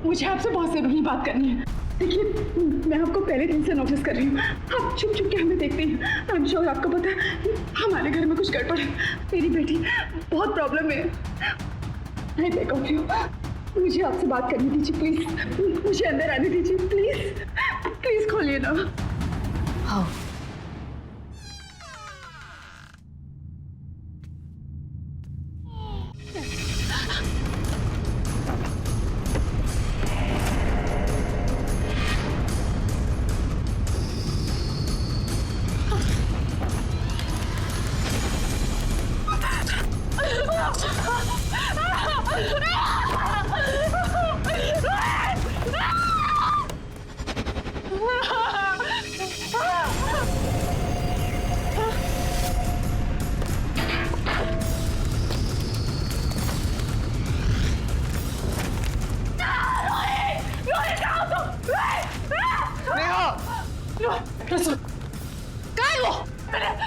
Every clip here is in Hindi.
मुझे आपसे बहुत जरूरी बात करनी है। देखिए, मैं आपको पहले दिन से नोटिस कर रही हूँ, आप छुप छुप के हमें देखते हैं। आई एम श्योर आपको पता है हमारे घर में कुछ गड़बड़ है। मेरी बेटी बहुत प्रॉब्लम में है। बेग ऑफ यू, मुझे आपसे बात करनी दीजिए प्लीज। मुझे अंदर आने दीजिए प्लीज। प्लीज खोलिए ना। हाँ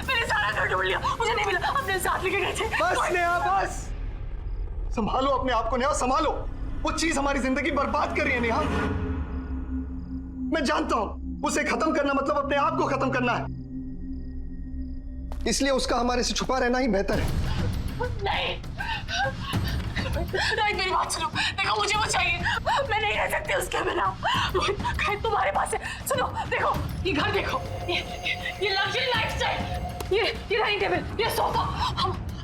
मैंने सारा घर ढूंढ लिया, मुझे नहीं मिला। अपने साथ लेके गए थे। बस नेहा बस, संभालो अपने आप को नेहा, संभालो। वो चीज हमारी जिंदगी बर्बाद कर रही है नेहा। मैं जानता हूं उसे खत्म करना मतलब अपने आप को खत्म करना है, इसलिए उसका हमारे से छुपा रहना ही बेहतर है। नहीं, मेरी बात सुनो। देखो, मुझे वो चाहिए, मैं नहीं रह सकती उसके बिना। रोहित, तुम्हारे पास है। सुनो, देखो ये घर देखो, ये लग्जरी लाइफस्टाइल, ये डाइनिंग टेबल, ये सोफा।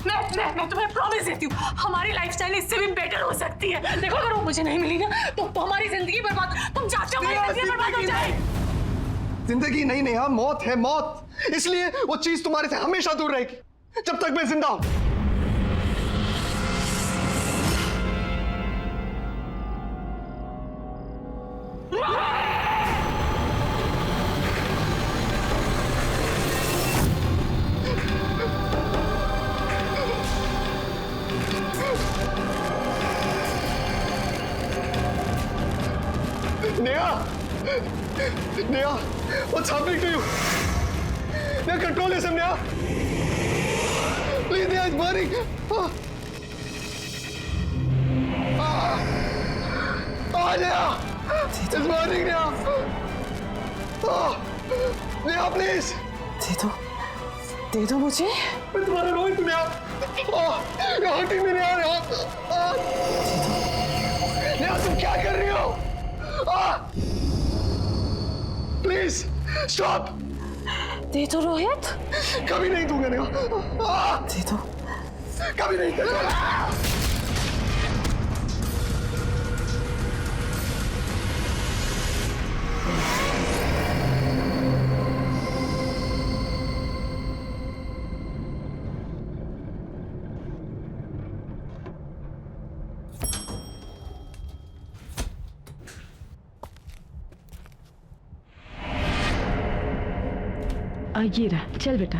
मैं तुम्हें प्रॉमिस देती हूँ, हमारी लाइफस्टाइल इससे भी बेटर हो सकती है। देखो, अगर वो मुझे नहीं मिली ना तो हमारी जिंदगी बर्बाद। तुम चाहते हो हमारी जिंदगी बर्बाद हो जाए? जिंदगी नहीं नेहा, मौत है मौत। इसलिए वो चीज तुम्हारे से हमेशा दूर रहेगी जब तक मैं जिंदा हूं। Neha, Neha, what's happening to you? Neha, control yourself, Neha. Please, Neha, it's burning. Neha, it's burning, Neha. Neha, please. दे दो मुझे। मैं तुम्हारा रोहित हूँ Neha. you're hurting me, Neha. Neha, तुम क्या कर रही हो? Please stop. दे दो रोहित। कभी नहीं दूंगा नेहा। दे दो। कभी नहीं दूंगा। ये रहा, चल बेटा।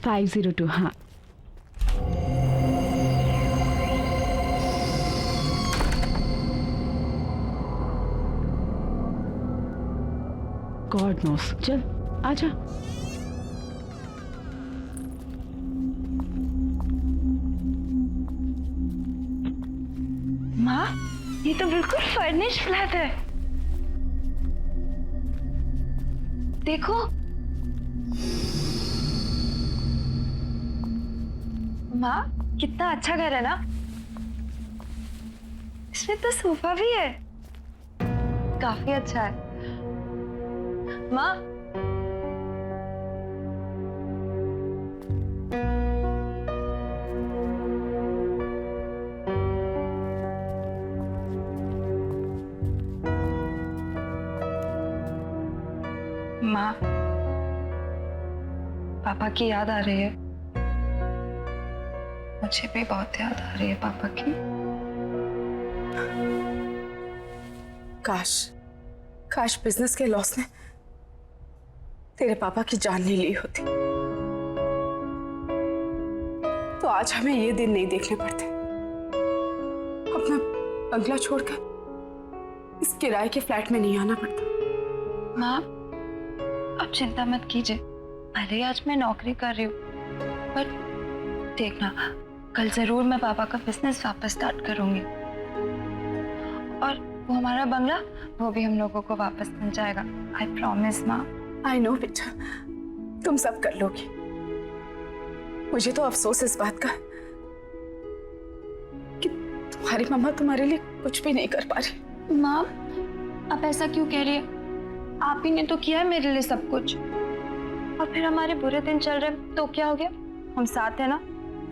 $502, हाँ। गॉड नोस, चल आजा। माँ, ये तो बिल्कुल फर्निश्ड फ्लैट है। देखो, माँ कितना अच्छा घर है ना। इसमें तो सोफा भी है, काफी अच्छा है। माँ, माँ, पापा की याद आ रही है। मुझे भी बहुत याद आ रही है पापा की। काश बिजनेस के लॉस ने तेरे पापा की जान नहीं ली होती, तो आज हमें ये दिन नहीं देखने पड़ते। अपना बंगला छोड़कर इस किराए के फ्लैट में नहीं आना पड़ता। माँ, आप चिंता मत कीजिए, भले आज मैं नौकरी कर रही हूँ, पर देखना कल जरूर मैं पापा का बिजनेस वापस स्टार्ट करूंगी और वो हमारा बंगला वो भी हम लोगों को वापस मिल जाएगा। आई प्रॉमिस माँ। आई नो बेटा, तुम सब कर लोगी। मुझे तो अफसोस इस बात का कि तुम्हारी मम्मा तुम्हारे लिए कुछ भी नहीं कर पा रही। माँ आप ऐसा क्यों कह रही है? आप ही ने तो किया है मेरे लिए सब कुछ, और फिर हमारे बुरे दिन चल रहे तो क्या हो गया? हम साथ है ना,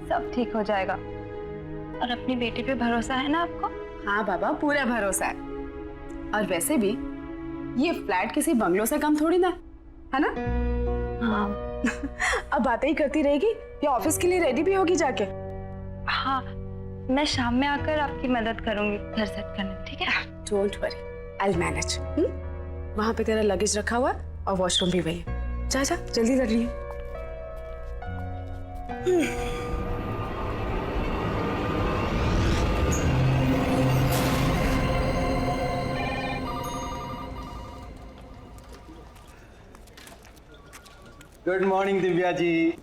सब ठीक हो जाएगा। और अपनी बेटी पे भरोसा है ना आपको? हाँ बाबा, पूरा भरोसा है। और वैसे भी ये फ्लैट किसी बंगलों से कम थोड़ी ना है ना? हाँ। अब बातें ही करती रहेगी या ऑफिस के लिए रेडी भी होगी जाके? हाँ, मैं शाम में आकर आपकी मदद करूंगी घर सेट करने में, ठीक है? Don't worry, I will manage. वहां पे तेरा लगेज रखा हुआ और वॉशरूम भी वही है। जा जा, जल्दी कर रही है। Good morning Divya ji.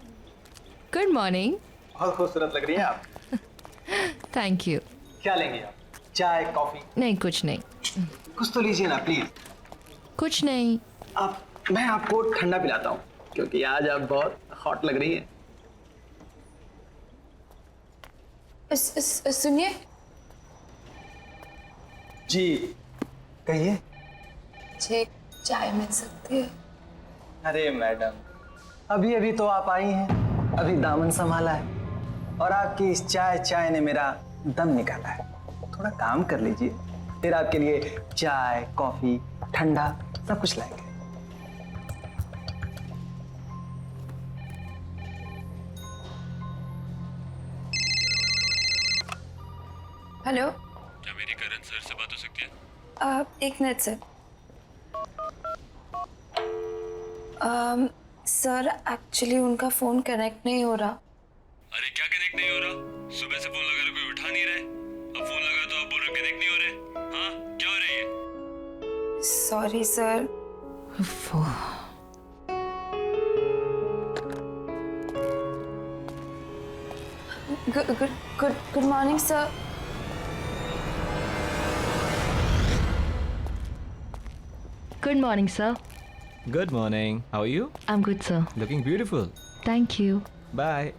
Good morning. बहुत खूबसूरत लग रही हैं आप। Thank you. क्या लेंगे आप? चाय, कॉफी? नहीं, कुछ नहीं। कुछ तो लीजिए ना प्लीज। कुछ नहीं। मैं आपको ठंडा पिलाता हूँ क्योंकि आज आप बहुत हॉट लग रही हैं। सुनिए जी कहिए। मुझे चाय मिल सकती है? अरे मैडम, अभी अभी तो आप आई हैं, अभी दामन संभाला है और आपकी इस चाय ने मेरा दम निकाला है। थोड़ा काम कर लीजिए, फिर आपके लिए चाय, कॉफी, ठंडा सब कुछ लाएंगे। हेलो, क्या मेरी करण सर से बात हो सकती है? एक मिनट सर। सर एक्चुअली उनका फोन कनेक्ट नहीं हो रहा। अरे क्या कनेक्ट नहीं हो रहा? सुबह से फोन लगा रहा, कोई उठा नहीं रहे। अब फोन लगा तो आप बोल रहे कनेक्ट नहीं हो रहे। हाँ, क्या हो रही है? Sorry sir. Good morning sir. Good morning, sir. Good morning. How are you? I'm good, sir. Looking beautiful. Thank you. Bye.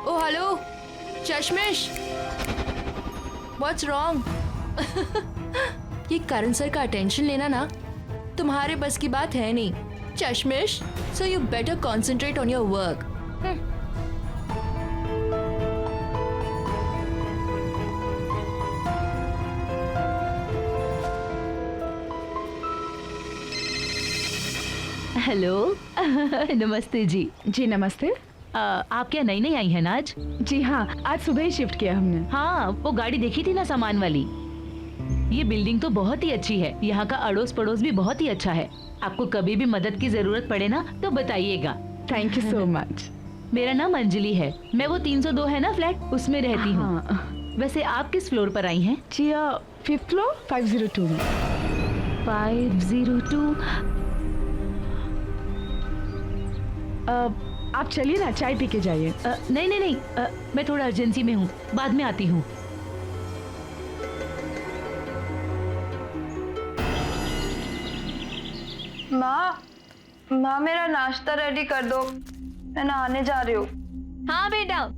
Oh, hello. चश्मिश. What's wrong? ये करण सर का अटेंशन लेना ना तुम्हारे बस की बात है नहीं, चश्मिश। So you better concentrate on your work. Hello. नमस्ते जी। जी नमस्ते। आप क्या नई नई आई हैं ना आज? जी हाँ, आज सुबह ही शिफ्ट किया हमने। हाँ, वो गाड़ी देखी थी ना सामान वाली। ये बिल्डिंग तो बहुत ही अच्छी है, यहाँ का अड़ोस पड़ोस भी बहुत ही अच्छा है। आपको कभी भी मदद की जरूरत पड़े ना तो बताइएगा। Thank you so much. मेरा नाम अंजलि है, मैं वो 302 है ना फ्लैट, उसमें रहती हूँ। हाँ। वैसे आप किस फ्लोर पर आई हैं? जी 5th फ्लोर 502 में। 502। आप चलिए ना, चाय पी के जाइए। नहीं नहीं नहीं, मैं थोड़ा अर्जेंसी में हूँ, बाद में आती हूँ। माँ मेरा नाश्ता रेडी कर दो, मैं नहाने जा रही हूँ। हाँ बेटा।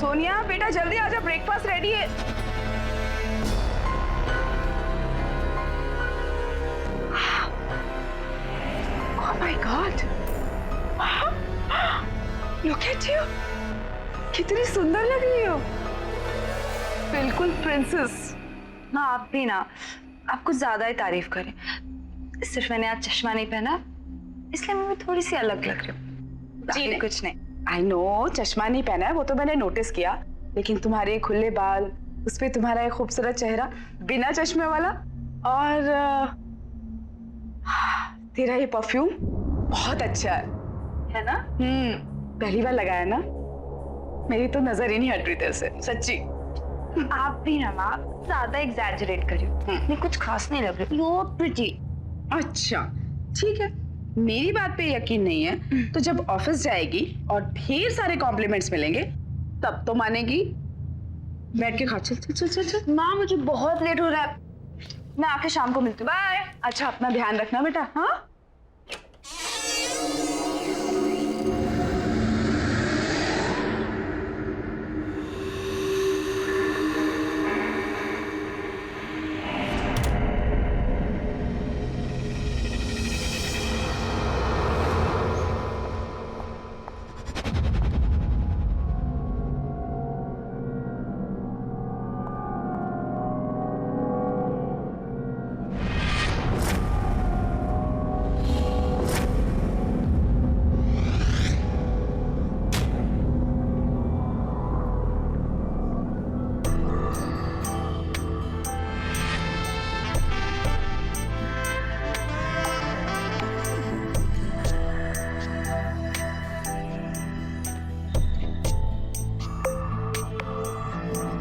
सोनिया बेटा जल्दी आजा, ब्रेकफास्ट रेडी है। Oh my God, look at you, कितनी सुंदर लग रही हो, बिल्कुल प्रिंसेस। माँ आप भी ना, आप कुछ ज्यादा ही तारीफ करें। सिर्फ मैंने आज चश्मा नहीं पहना इसलिए मैं भी थोड़ी सी अलग लग रही हूँ, बाकी कुछ नहीं। आई नो चश्मा नहीं पहना है वो तो मैंने नोटिस किया, लेकिन तुम्हारे खुले बाल, उस पे तुम्हारा एक खूबसूरत चेहरा बिना चश्मे वाला, और तेरा ये परफ्यूम बहुत अच्छा है ना? पहली बार लगाया ना, मेरी तो नजर ही नहीं हट रही तेरे से, सच्ची। आप भी ना माँ ज्यादा एग्जैजरेट कर रही हो, नहीं कुछ खास नहीं लग रही। You pretty. अच्छा ठीक है, मेरी बात पे यकीन नहीं है तो जब ऑफिस जाएगी और ढेर सारे कॉम्प्लीमेंट्स मिलेंगे तब तो मानेगी। बैठ के खा, चल चल चल चल चल। माँ मुझे बहुत लेट हो रहा है, मैं आके शाम को मिलती हूँ, बाय। अच्छा अपना ध्यान रखना बेटा। हाँ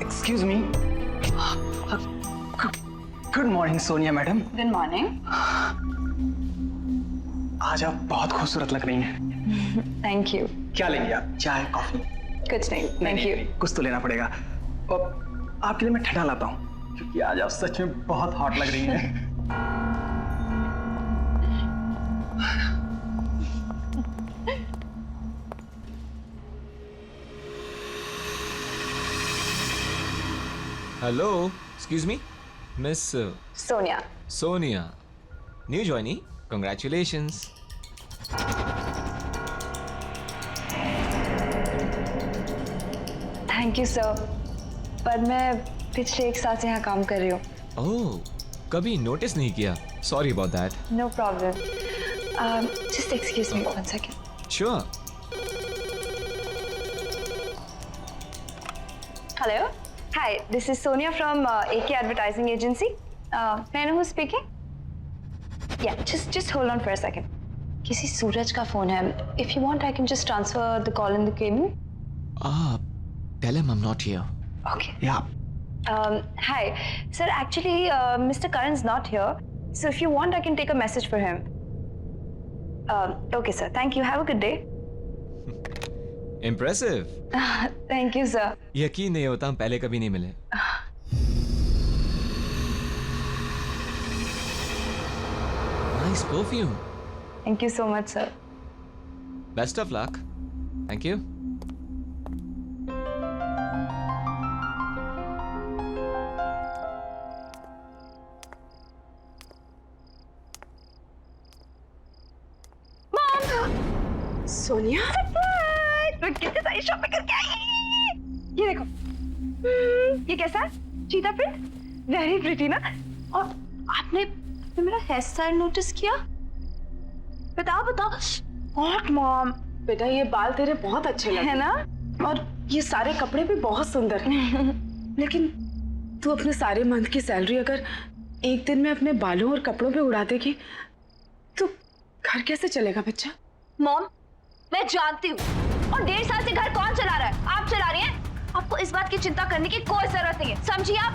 excuse me. Good morning Sonia madam. Good morning. आज आप बहुत खूबसूरत लग रही हैं। Thank you. क्या लेंगे आप, चाय कॉफी? कुछ नहीं, थैंक यू। कुछ तो लेना पड़ेगा, और आपके लिए मैं ठंडा लाता हूँ क्योंकि आज आप सच में बहुत हॉट लग रही हैं। Hello, excuse me, Miss Sonia. Sonia. New joinee, congratulations. Thank you sir, पर मैं पिछले 1 साल से यहाँ काम कर रही हूँ। Oh, कभी नोटिस नहीं किया. Sorry about that. No problem, just excuse me 1 second. Sure. Hello. Hi, this is Sonia from AK Advertising Agency. May I know who's speaking? Yeah, just hold on for a second. किसी सूरज का फोन है. If you want, I can just transfer the call in the cabin. Tell him I'm not here. Okay. Yeah. Hi, sir. Actually, Mr. Karan's not here. So if you want, I can take a message for him. Okay, sir. Thank you. Have a good day. Impressive. Thank you, sir. यकीन नहीं होता हम पहले कभी नहीं मिले. Nice perfume. Thank you so much, sir. Best of luck. Thank you. Sonia मैं कितनी सारी शॉपिंग करके आई। ये देखो, ये कैसा है? चीता प्रिंट, वेरी प्रिटी ना। और आपने मेरा हेयर स्टाइल नोटिस किया? बताओ बताओ। व्हाट मॉम, बेटा ये बाल तेरे बहुत अच्छे लगे है ना, और ये सारे कपड़े भी बहुत सुंदर हैं। लेकिन तू अपने सारे मंथ की सैलरी अगर एक दिन में अपने बालों और कपड़ों पे उड़ा देगी तो घर कैसे चलेगा बच्चा? मॉम मैं जानती हूँ, और 1.5 साल से घर कौन चला रहा है? आप चला रही हैं। आपको इस बात की चिंता करने की कोई जरूरत नहीं है, समझिए आप?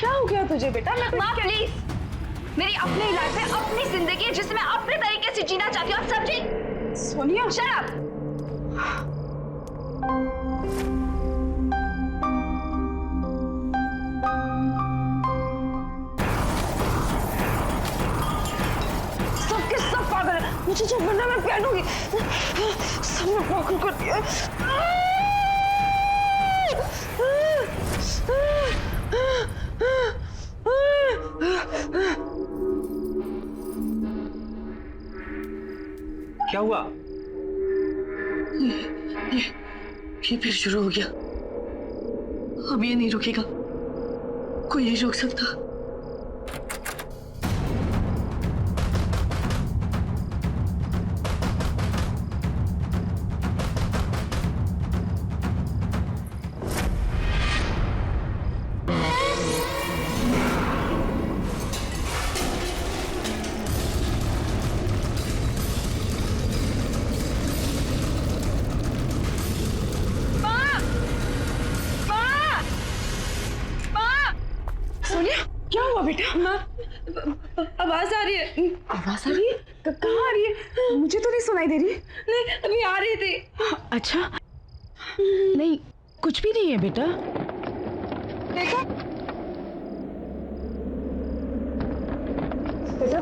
क्या हो गया तुझे बेटा? माँ प्लीज, मेरी अपनी लाइफ है, अपनी जिंदगी है जिसे मैं अपने तरीके से जीना चाहती हूँ, आप समझी? Sonia shut up. सब के सब पागल है, मुझे जो बनना मैं पहनूंगी। सबने पागल कर दिया। क्या हुआ? ये फिर शुरू हो गया। अब ये नहीं रुकेगा, कोई नहीं रोक सकता। सोनिया, क्या हुआ बेटा? माँ, आवाज आ रही है। आवाज आ रही है? कहाँ आ रही है? मुझे तो नहीं सुनाई दे रही। नहीं, अभी आ रही थी। अच्छा, नहीं कुछ भी नहीं है बेटा। देखो, बेटा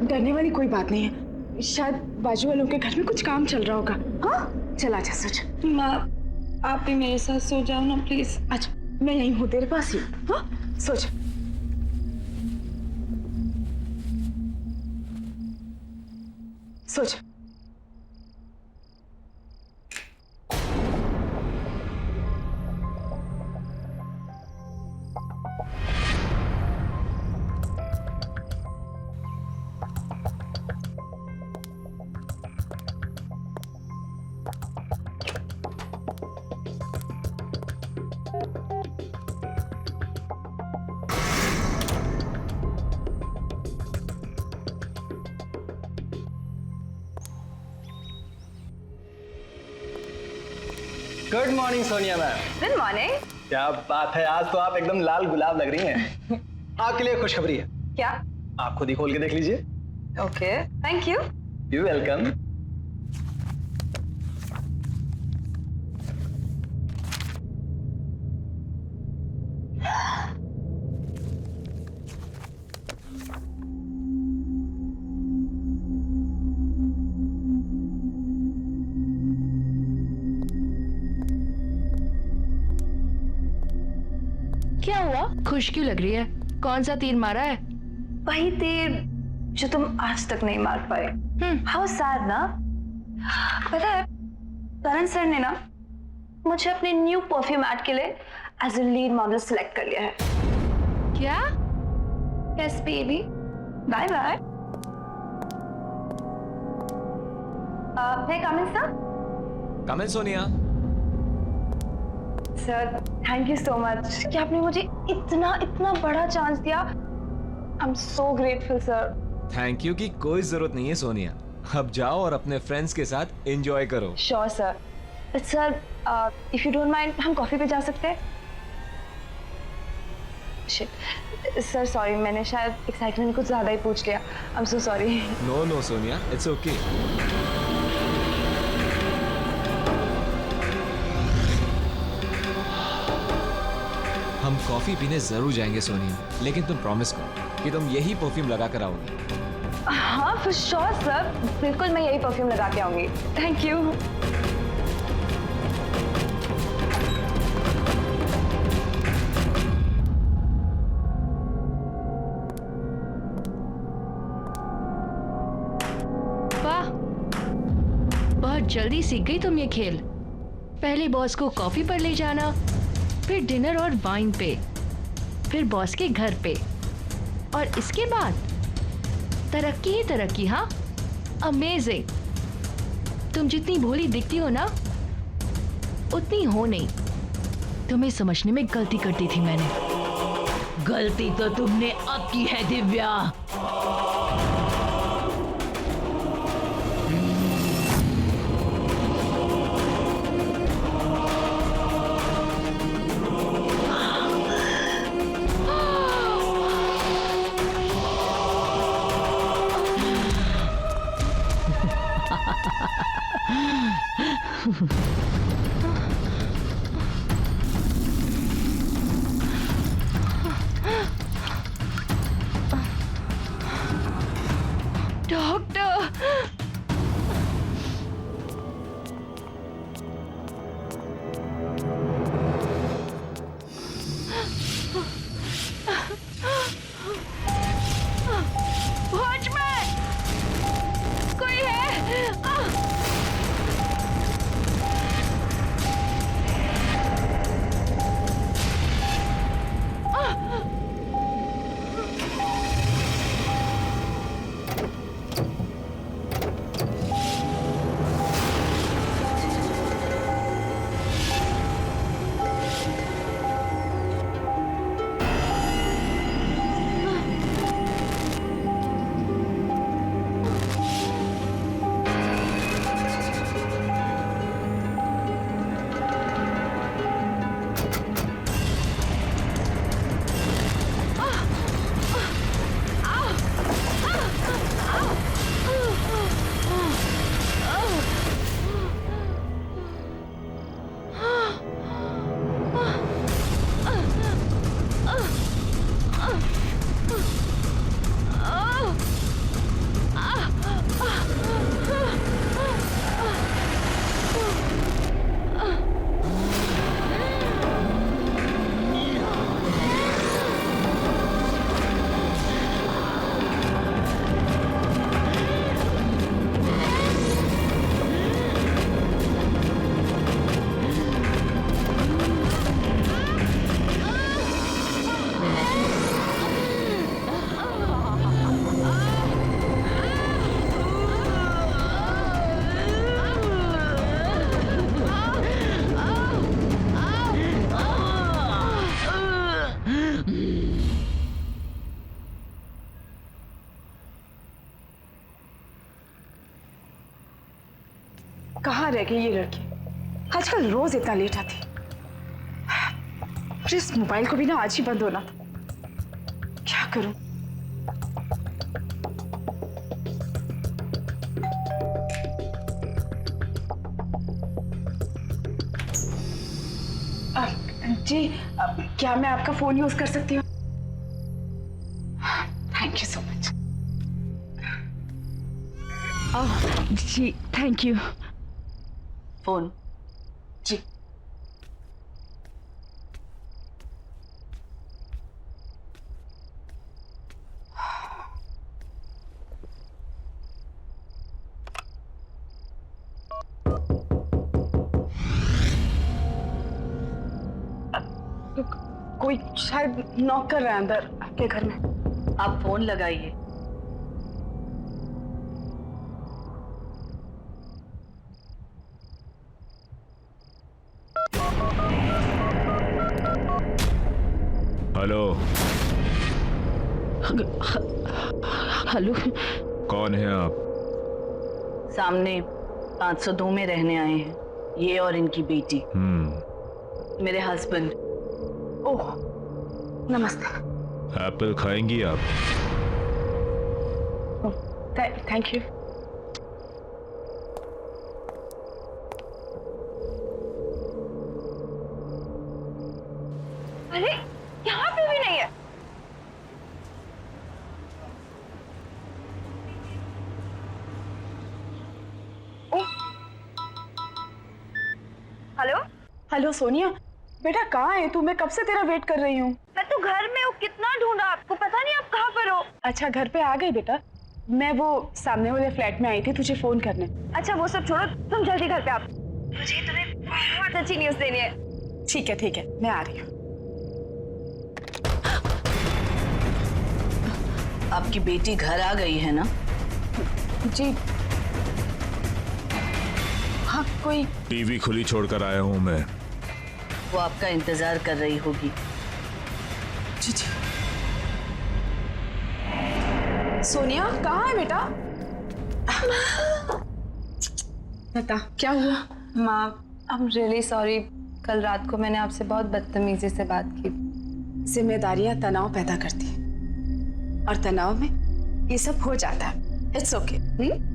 डरने वाली कोई बात नहीं है, शायद बाजू वालों के घर में कुछ काम चल रहा होगा। हाँ चल आजा सोच। माँ आप भी मेरे साथ सो जाओ ना प्लीज। अच्छा मैं यहीं हूँ तेरे पास ही। हाँ सोच। सोच। Good morning Sonia ma'am. Good morning. क्या बात है, आज तो आप एकदम लाल गुलाब लग रही हैं। आपके लिए खुशखबरी है। क्या? आप खुद ही खोल के देख लीजिए। Okay, thank you. You welcome. क्या हुआ? खुश क्यों लग रही है? कौन सा तीर मारा है? वही तीर जो तुम आज तक नहीं मार पाए। हाउ सैड ना। पता है करण सर ने ना मुझे अपने न्यू परफ्यूम एड के लिए as a lead model select कर लिया है। क्या? Yes baby, bye bye. Come in sir. Come in Sonia. Sir thank you so much कि आपने मुझे इतना इतना बड़ा चांस दिया। I am so grateful sir. Thank you की कोई जरूरत नहीं है सोनिया। अब जाओ और अपने फ्रेंड्स के साथ एंजॉय करो। Sure sir. But sir if you don't mind हम कॉफी पे जा सकते हैं? शिट सर, सॉरी मैंने शायद एक्साइटमेंट में कुछ ज्यादा ही पूछ लिया। I am so sorry. No no Sonia, it's okay. हम कॉफी पीने जरूर जाएंगे सोनिया, लेकिन तुम प्रॉमिस करो कि तुम यही परफ्यूम लगा कर आओगी। हाँ फॉर श्योर सर, बिल्कुल मैं यही परफ्यूम लगा के आऊंगी। Thank you. वाह, बहुत जल्दी सीख गई तुम ये खेल। पहले बॉस को कॉफी पर ले जाना, फिर डिनर और वाइन पे, फिर बॉस के घर पे, और इसके बाद तरक्की ही तरक्की। हाँ अमेजिंग। तुम जितनी भोली दिखती हो ना उतनी हो नहीं। तुम्हें समझने में गलती कर दी थी मैंने। गलती तो तुमने अब की है दिव्या। डॉक्टर, वॉचमैन, कोई है? कहाँ रह गई ये लड़की? आजकल रोज इतना लेट आती। और इस मोबाइल को भी ना आज ही बंद होना था। क्या करूं? जी, क्या मैं आपका फोन यूज कर सकती हूँ? Thank you so much. जी थैंक यू। फोन जी। कोई शायद नॉक कर रहा है अंदर आपके घर में। आप फोन लगाइए। हेलो, हेलो, कौन है आप? सामने 502 में रहने आए हैं, ये और इनकी बेटी। मेरे हस्बैंड। ओह नमस्ते। एप्पल खाएंगी आप? Thank you. अरे यहाँ पे भी नहीं है। हेलो हेलो सोनिया, बेटा कहाँ है तू? मैं कब से तेरा वेट कर रही हूँ। मैं तो घर में हूँ, कितना ढूंढा आपको, पता नहीं आप कहाँ पर हो। अच्छा घर पे आ गई बेटा। मैं वो सामने वाले फ्लैट में आई थी तुझे फोन करने। अच्छा वो सब छोड़ो, तुम जल्दी घर पे आओ, मुझे तुम्हें बहुत अच्छी न्यूज़ देनी है। ठीक है मैं आ रही हूँ। आपकी बेटी घर आ गई है ना? जी हाँ, कोई टीवी खुली छोड़कर आया हूँ मैं। वो आपका इंतजार कर रही होगी। जी। सोनिया कहाँ है बेटा? बता क्या हुआ? माँ, आई एम रियली सॉरी, कल रात को मैंने आपसे बहुत बदतमीजी से बात की। जिम्मेदारियां तनाव पैदा करती हैं और तनाव में ये सब हो जाता है। It's okay.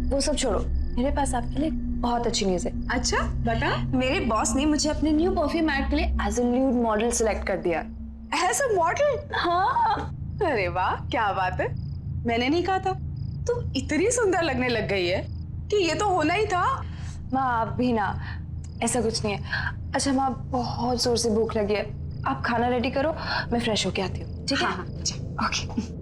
वो सब छोड़ो, मेरे पास आपके लिए बहुत अच्छी न्यूज़ है। अच्छा बता। मेरे बॉस ने मुझे अपने न्यू परफ्यूम ऐड के लिए as a new model select कर दिया। ऐसा मॉडल? हाँ, अरे वाह क्या बात है, मैंने नहीं कहा था। तुम इतनी सुंदर लगने लग गई है कि ये तो होना ही था। माँ आप भी ना, ऐसा कुछ नहीं है। अच्छा माँ, बहुत जोर से भूख लगी है, आप खाना रेडी करो, मैं फ्रेश होके आती हूँ, ठीक है? हाँ, okay.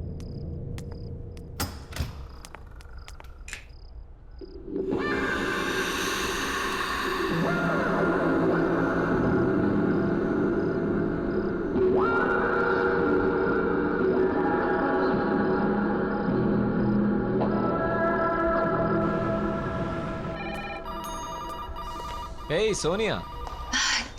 Hey Sonia,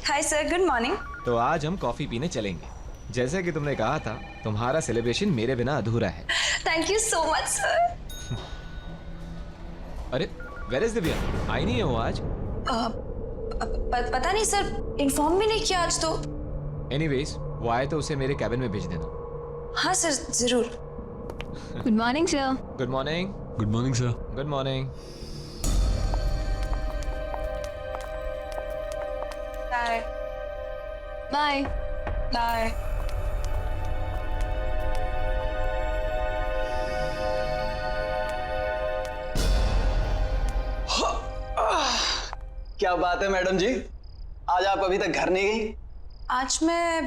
hi sir, good morning. तो आज हम कॉफी पीने चलेंगे। जैसे कि तुमने कहा था, तुम्हारा सेलिब्रेशन मेरे बिना अधूरा है। Thank you so much sir. अरे वेयर इज दिव्या? आई नहीं है वो आज। पता नहीं सर, इन्फॉर्म भी नहीं किया आज तो। एनीवेज, वो आए तो उसे मेरे कैबिन में भेज देना। हाँ सर, जरूर। Good morning sir. Good morning. Good morning sir. Good morning. Bye bye bye. क्या बात है मैडम जी, आज आप अभी तक घर नहीं गई? आज मैं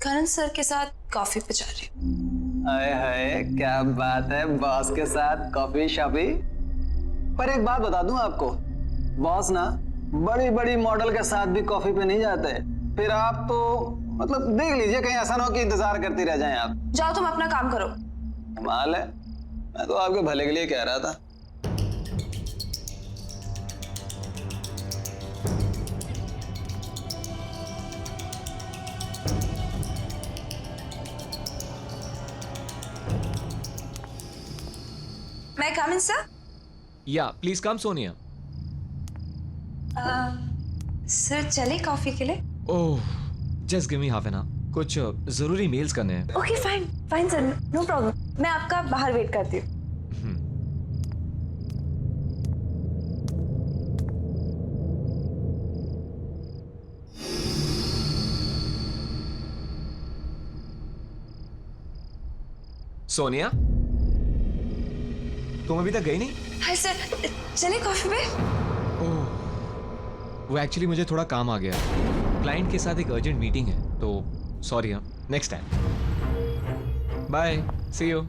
करण सर के साथ कॉफी पे जा रही हूँ। हाय हाय, क्या बात है, बॉस के साथ कॉफी शॉपी। पर एक बात बता दूं आपको, बॉस ना बड़ी बड़ी मॉडल के साथ भी कॉफी पे नहीं जाते। फिर आप तो मतलब देख लीजिए, कहीं ऐसा ना हो कि इंतजार करती रह जाएं आप। जाओ तुम अपना काम करो। कमाल है, मैं तो आपके भले के लिए कह रहा था। मैं come in sir? Yeah please come Sonia. Sir चले कॉफी के लिए? Oh, just give me half an hour, कुछ जरूरी मेल्स करने हैं। Okay fine fine sir, no problem. मैं आपका बाहर वेट करती हूँ। सोनिया, तुम अभी तक गई नहीं? हाय सर, चले कॉफी पे? ओह, वो एक्चुअली मुझे थोड़ा काम आ गया। क्लाइंट के साथ एक अर्जेंट मीटिंग है, तो सॉरी। हाँ, next time. Bye, see you.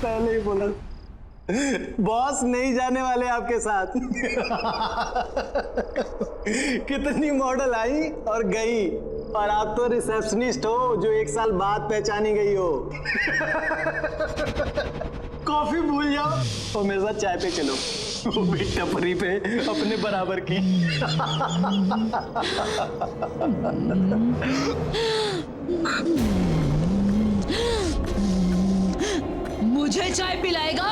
पहले ही बोला, बॉस नहीं जाने वाले आपके साथ। कितनी मॉडल आई और गई, और आप तो रिसेप्शनिस्ट हो जो 1 साल बाद पहचानी गई हो। कॉफी भूल जाओ और मेरे साथ चाय पे चलो, वो भी टपरी पे अपने बराबर की। मुझे चाय पिलाएगा?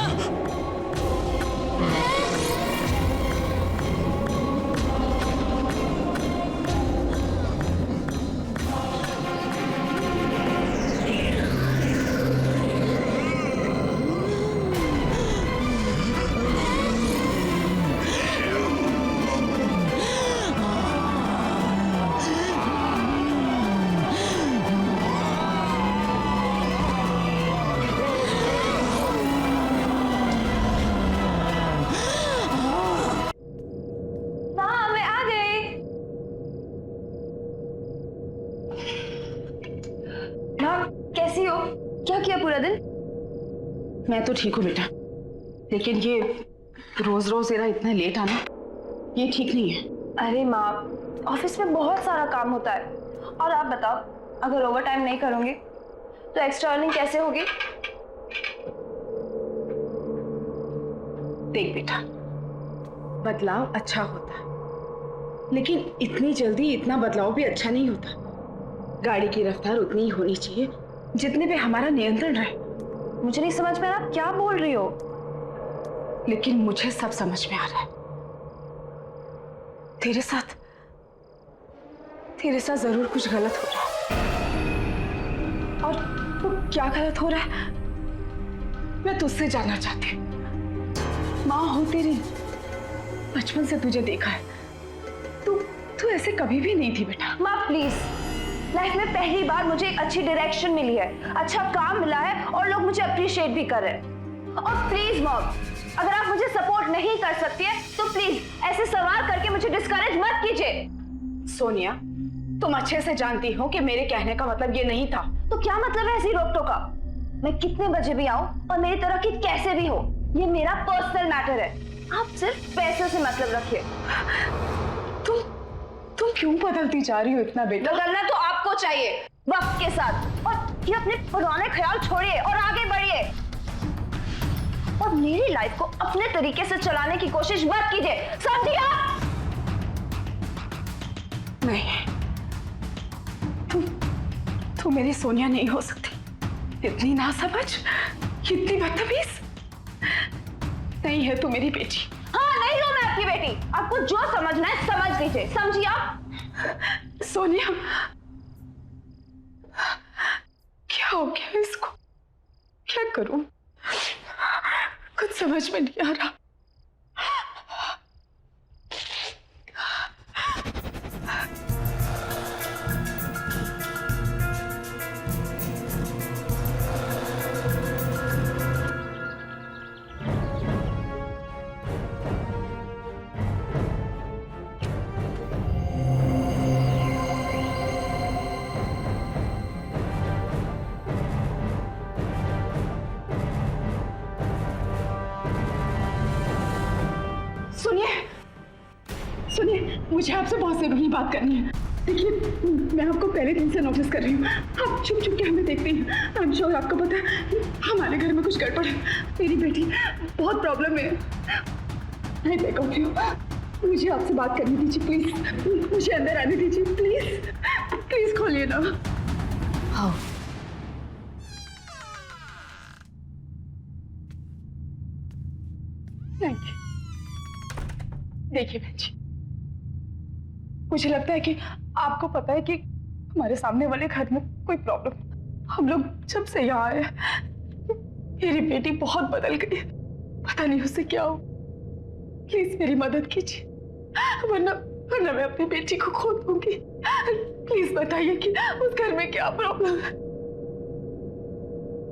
कैसी हो? क्या किया पूरा दिन? मैं तो ठीक हूँ बेटा, लेकिन ये रोज रोज तेरा इतना लेट आना, ये ठीक नहीं है। अरे माँ, ऑफिस में बहुत सारा काम होता है, और आप बताओ, अगर ओवर टाइम नहीं करूंगी तो एक्स्ट्रा अर्निंग कैसे होगी? देख बेटा, बदलाव अच्छा होता है, लेकिन इतनी जल्दी इतना बदलाव भी अच्छा नहीं होता। गाड़ी की रफ्तार उतनी ही होनी चाहिए जितने पे हमारा नियंत्रण रहे। मुझे नहीं समझ में आ रहा आप क्या बोल रही हो। लेकिन मुझे सब समझ में आ रहा है। तेरे साथ जरूर कुछ गलत हो रहा है, और वो क्या गलत हो रहा है मैं तुझसे जानना चाहती हूँ। माँ हो तेरी, बचपन से तुझे देखा है, तू ऐसे कभी भी नहीं थी बेटा। माँ प्लीज, लाइफ में पहली बार मुझे एक अच्छी डायरेक्शन मिली है, अच्छा काम मिला है और लोग मुझे अप्रिशिएट भी कर रहे हैं। और प्लीज मॉम, अगर आप मुझे सपोर्ट नहीं कर सकती है तो प्लीज ऐसे सवाल करके मुझे डिस्करेज मत कीजिए। सोनिया, तुम अच्छे से जानती हो कि मेरे कहने का मतलब ये नहीं था। तो क्या मतलब है ऐसी रोक टोक का? मैं कितने बजे भी आऊं और मेरी तरक्की कैसे भी हो, ये मेरा पर्सनल मैटर है। आप सिर्फ पैसे से मतलब रखिए। तुम क्यों बदलती जा रही हो इतना बेटा? बदलना तो आपको चाहिए वक्त के साथ, और ये अपने पुराने ख्याल छोड़िए और आगे बढ़िए और मेरी लाइफ को अपने तरीके से चलाने की कोशिश मत कीजिए, समझिए आप? नहीं, तू मेरी सोनिया नहीं हो सकती। इतनी नासमझ, इतनी बदतमीज नहीं है तू मेरी बेटी। हाँ, नहीं हूं मैं आपकी बेटी। आपको जो समझना है समझ लीजिए, समझिए आप? सोनिया, क्या हो गया इसको? क्या करूं? कुछ समझ में नहीं आ रहा। सुनिए, मुझे आपसे बहुत जरूरी बात करनी है। देखिए, मैं आपको पहले दिन से नोटिस कर रही हूँ, आप चुप चुप के हमें देखते हैं। आई एम श्योर आपको पता है हमारे घर में कुछ गड़बड़ है। मेरी बेटी बहुत प्रॉब्लम में मैं देखती हूँ। मुझे आपसे बात करनी दीजिए प्लीज, मुझे अंदर आने दीजिए प्लीज, प्लीज खोलिए ना। हाँ, देखिए बहन जी, मुझे लगता है कि आपको पता है कि हमारे सामने वाले घर में कोई प्रॉब्लम। हम लोग जब से यहाँ आए, मेरी बेटी बहुत बदल गई है। पता नहीं उससे क्या हो। प्लीज मेरी मदद कीजिए, वरना मैं अपनी बेटी को खो दूंगी। प्लीज बताइए कि उस घर में क्या प्रॉब्लम है।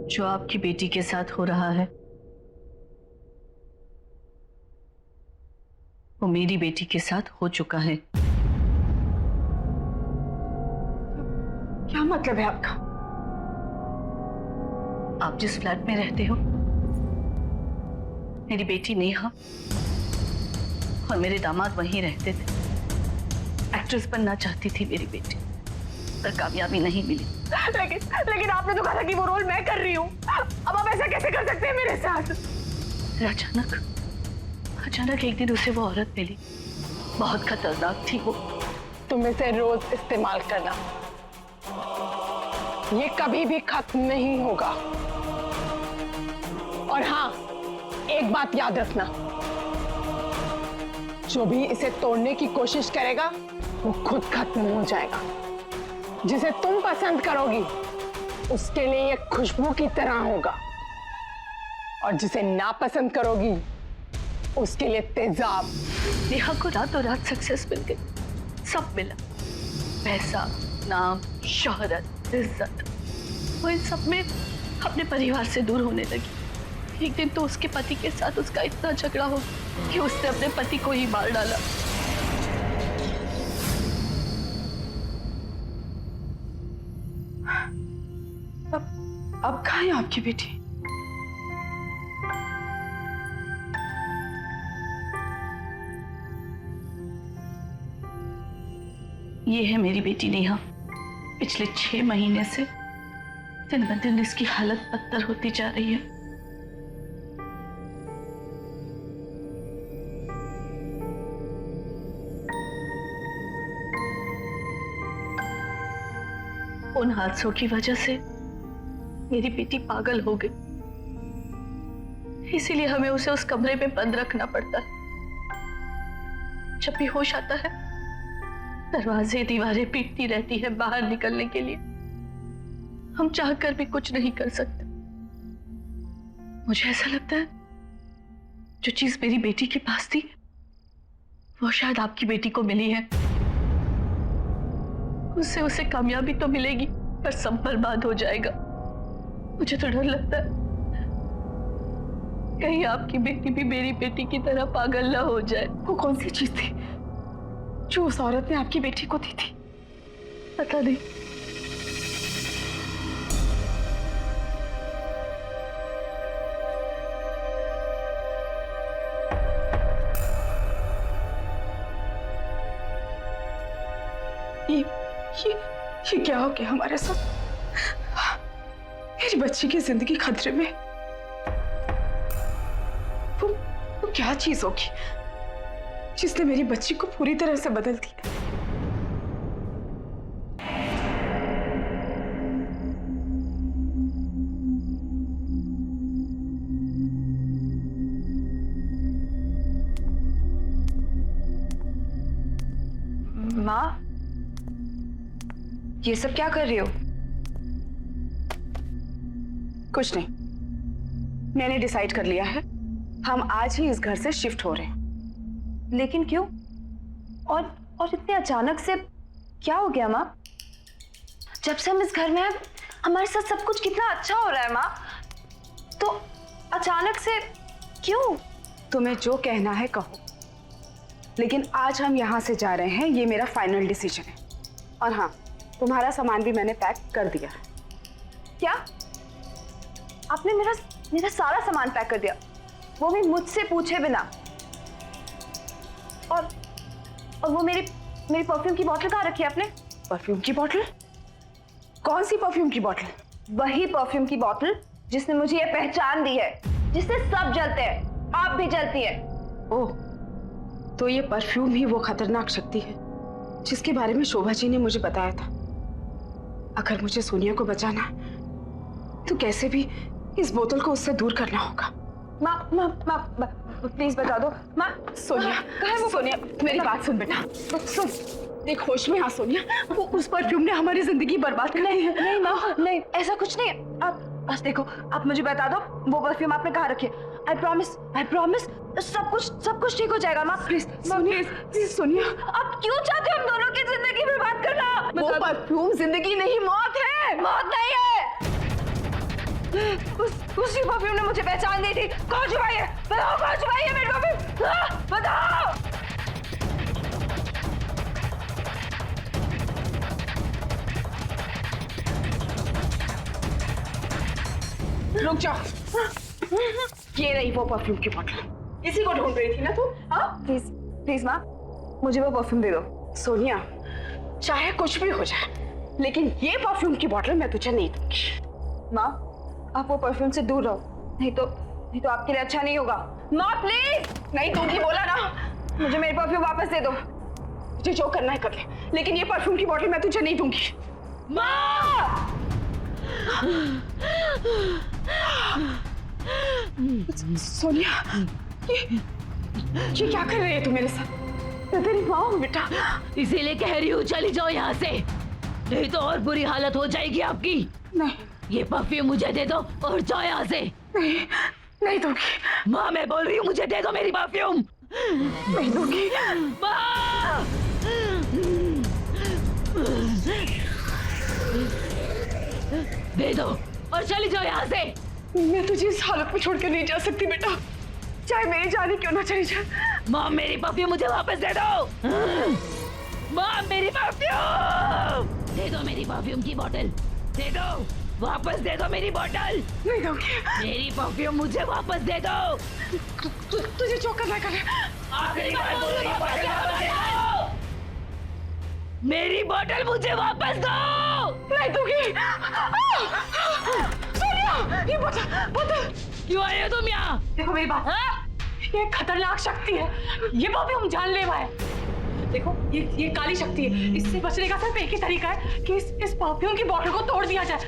जो आपकी बेटी के साथ हो रहा है वो मेरी बेटी के साथ हो चुका है। क्या मतलब है आपका? आप जिस फ्लैट में रहते हो, मेरी बेटी नेहा और मेरे दामाद वहीं रहते थे। एक्ट्रेस बनना चाहती थी मेरी बेटी, पर कामयाबी नहीं मिली। लेकिन आपने तो कहा था कि वो रोल मैं कर रही हूँ। अब आप ऐसा कैसे कर सकते हैं मेरे साथ? अचानक एक दिन उसे वो औरत मिली, बहुत खतरनाक थी वो। तुम इसे रोज इस्तेमाल करना, ये कभी भी खत्म नहीं होगा। और हाँ, एक बात याद रखना, जो भी इसे तोड़ने की कोशिश करेगा वो खुद खत्म हो जाएगा। जिसे तुम पसंद करोगी उसके लिए ये खुशबू की तरह होगा, और जिसे नापसंद करोगी उसके लिए तेजाब। नेहा को रातों रात सक्सेस मिल गई, सब मिला, पैसा, नाम, शोहरत, इज्जत। वो इन सब में अपने परिवार से दूर होने लगी। एक दिन तो उसके पति के साथ उसका इतना झगड़ा हो कि उसने अपने पति को ही मार डाला। अब कहाँ है आपकी बेटी? ये है मेरी बेटी नेहा। पिछले 6 महीने से दिन ब दिन इसकी हालत बदतर होती जा रही है। उन हादसों की वजह से मेरी बेटी पागल हो गई, इसीलिए हमें उसे उस कमरे में बंद रखना पड़ता है। जब भी होश आता है, दरवाजे दीवारें पीटती रहती है बाहर निकलने के लिए। हम चाहकर भी कुछ नहीं कर सकते। मुझे ऐसा लगता है जो चीज मेरी बेटी के पास थी वो शायद आपकी बेटी को मिली है। उससे उसे कामयाबी तो मिलेगी पर सब बर्बाद हो जाएगा। मुझे तो डर लगता है कहीं आपकी बेटी भी मेरी बेटी की तरह पागल ना हो जाए। वो कौन सी चीज थी जो उस औरत ने आपकी बेटी को दी थी? पता नहीं। ये क्या हो गया हमारे साथ? मेरी बच्ची की जिंदगी खतरे में। वो क्या चीज होगी जिसने मेरी बच्ची को पूरी तरह से बदल दिया? माँ, ये सब क्या कर रही हो? कुछ नहीं, मैंने डिसाइड कर लिया है, हम आज ही इस घर से शिफ्ट हो रहे हैं। लेकिन क्यों? और इतने अचानक से क्या हो गया माँ? जब से हम इस घर में हैं, हमारे साथ सब कुछ कितना अच्छा हो रहा है माँ, तो अचानक से क्यों? तुम्हें जो कहना है कहो, लेकिन आज हम यहाँ से जा रहे हैं, ये मेरा फाइनल डिसीजन है। और हाँ, तुम्हारा सामान भी मैंने पैक कर दिया है। क्या? आपने मेरा सारा सामान पैक कर दिया, वो भी मुझसे पूछे बिना? और वो मेरी परफ्यूम की बोतल कहाँ रखी है आपने? परफ्यूम की बोतल? कौन सी परफ्यूम की बोतल? वही परफ्यूम की बोतल जिसने मुझे ये पहचान दी है, जिससे सब जलते हैं, आप भी जलती है। ओह, तो ये परफ्यूम ही वो खतरनाक शक्ति है जिसके बारे में शोभा जी ने मुझे बताया था। अगर मुझे सोनिया को बचाना है तो कैसे भी इस बोतल को उससे दूर करना होगा। माँ प्लीज बता दो। माँ, सोनिया, कहाँ है वो? सोनिया मेरी बात सुन बेटा, सुन, देख होश में आ सोनिया, वो उस परफ्यूम ने हमारी जिंदगी बर्बाद कर दी है। नहीं माँ, नहीं, ऐसा कुछ नहीं है। आप बस देखो, आप मुझे बता दो वो परफ्यूम आपने कहाँ रखी है। आई प्रॉमिस सब कुछ ठीक हो जाएगा माँ। प्लीज सोनिया, आप क्यों चाहते हो हम दोनों की जिंदगी बर्बाद करना? वो परफ्यूम जिंदगी नहीं, मौत है। मौत नहीं है। उसी परफ्यूम ने मुझे पहचान दी थी। कौन छुपाई है? बताओ कौन छुपाई है मेरी परफ्यूम? बताओ। रुक जाओ, ये रही वो परफ्यूम की बोतल। इसी को ढूंढ रही थी ना तू? हाँ, प्लीज माँ, मुझे वो परफ्यूम दे दो। सोनिया, चाहे कुछ भी हो जाए, लेकिन ये परफ्यूम की बोतल मैं तुझे नहीं दूंगी। माँ, आप वो परफ्यूम से दूर रहो, नहीं तो आपके लिए अच्छा नहीं होगा। माँ प्लीज। नहीं दूंगी बोला ना। मुझे मेरी परफ्यूम वापस दे दो। तुझे जो करना है कर ले, लेकिन ये परफ्यूम की बोतल मैं तुझे नहीं दूंगी। माँ! सोनिया, ये क्या कर रही है तू मेरे साथ? मैं तेरी माँ हूँ बेटा। इसीलिए कह रही हूँ चली जाओ यहाँ से, नहीं तो और बुरी हालत हो जाएगी आपकी। नहीं, ये परफ्यूम मुझे दे दो और जाओ यहाँ से। नहीं दूंगी। माँ, मैं बोल रही हूँ मुझे दे दो मेरी परफ्यूम। नहीं दूंगी। माँ! दे दो और चली जाओ यहाँ से। मैं तुझे इस हालत में छोड़कर नहीं जा सकती बेटा, चाहे मेरी जान ही क्यों ना चली जाए। माँ, मेरी परफ्यूम मुझे वापस दे दो। माँ, मेरी परफ्यूम दे दो, मेरी परफ्यूम की बोतल दे दो, वापस दे दो मेरी बोतल। नहीं दूंगी। मेरी परफ्यूम मुझे वापस दे दो। तुझे जो करना कर। आखिरी बार बोल रही हूँ, बोतल वापस दो। मेरी बोतल मुझे वापस दो। नहीं दूंगी। सोनिया, ये बोतल। क्यों आए हो तुम यहाँ? देखो मेरी बात, ये खतरनाक शक्ति है, ये परफ्यूम जानलेवा है। देखो ये काली शक्ति है, इससे बचने का सिर्फ एक ही तरीका है कि इस परफ्यूम की बोतल को तोड़ दिया जाए।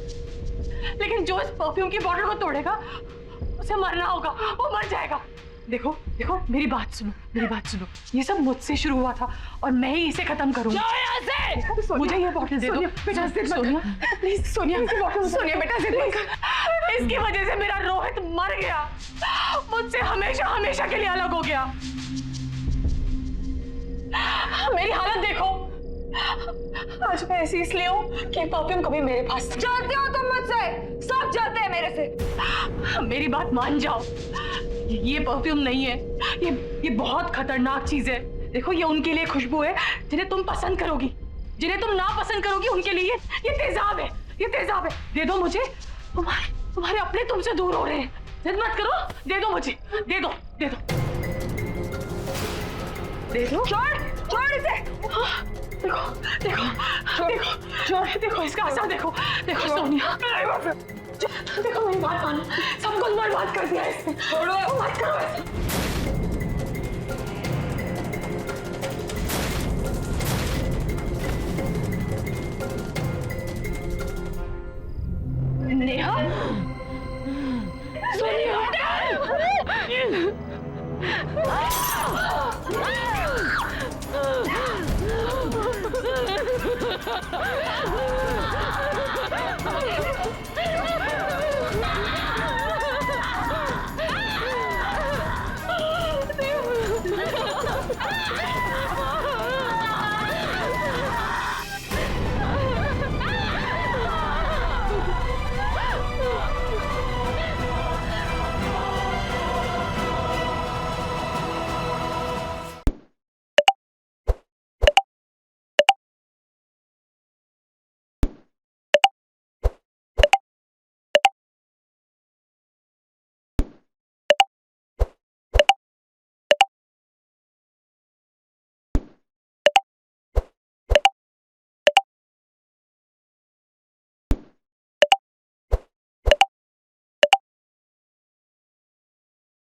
लेकिन जो इस परफ्यूम की बोतल को तोड़ेगा उसे मरना होगा, वो मर जाएगा। देखो मेरी बात सुनो, ये सब मुझसे शुरू हुआ था और मैं ही इसे खत्म करूंगा। मुझे ये बोतल दे दो बेटा। सोनिया प्लीज, सोनिया बेटा जिद मत कर। इसकी वजह से मेरा रोहित मर गया, मुझसे हमेशा के लिए अलग हो गया। मेरी हालत देखो, आज मैं ऐसी इसलिए हूँ कि परफ्यूम कभी मेरे पास था। जलते हो तुम मुझसे, सब जलते हैं मेरे से। मेरी बात मान जाओ, ये परफ्यूम नहीं है, ये बहुत खतरनाक चीज है। देखो ये उनके लिए खुशबू है जिन्हें तुम पसंद करोगी, जिन्हें तुम ना पसंद करोगी उनके लिए ये तेजाब है, ये तेजाब है। दे दो मुझे, तुम्हारे अपने तुमसे दूर हो रहे हैं। जिद मत करो, दे दो मुझे, दे दो, दे दो, दे दो। छोड़ इसे। देखो देखो देखो देखो इसका असर देखो, देखो सोनिया, देखो मेरी बात मानो, सब कुछ बर्बाद कर दिया इसने। छोड़ो, मत करो ऐसा। नेहा, सोनिया,